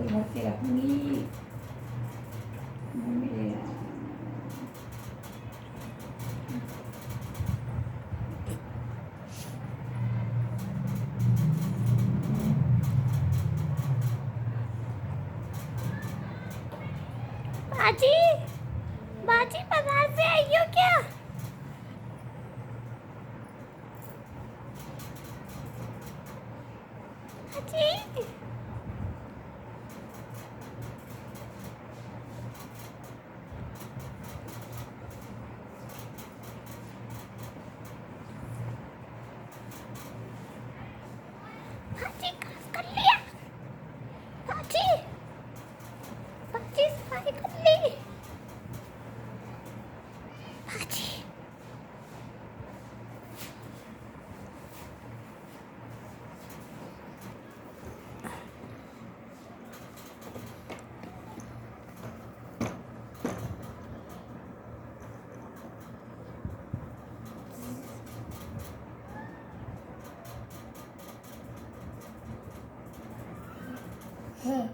घर से रखूंगी मेरे। बाजी, बाजी बाजार से आई हो क्या? बाजी, बाजी क्रॉस कर लिया। बाजी, बाजी सफाई कर ली। बाजी, हाँ